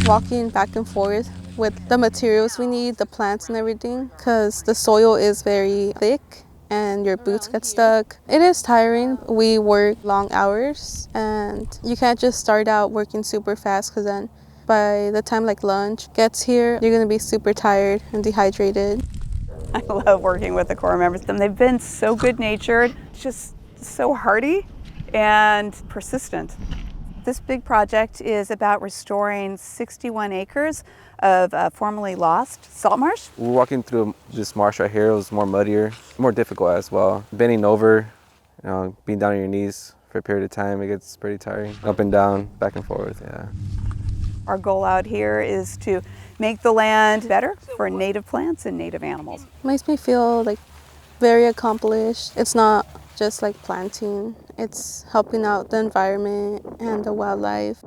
walking back and forth with the materials we need, the plants and everything, because the soil is very thick and your boots get stuck. It is tiring. We work long hours and you can't just start out working super fast because then by the time like lunch gets here, you're gonna be super tired and dehydrated. I love working with the Corps members. They've been so good-natured, just so hardy and persistent. This big project is about restoring 61 acres of formerly lost salt marsh. We're walking through this marsh right here. It was more muddier, more difficult as well. Bending over, being down on your knees for a period of time, it gets pretty tiring. Up and down, back and forth, yeah. Our goal out here is to make the land better for native plants and native animals. Makes me feel like very accomplished. It's not just like planting, it's helping out the environment and the wildlife.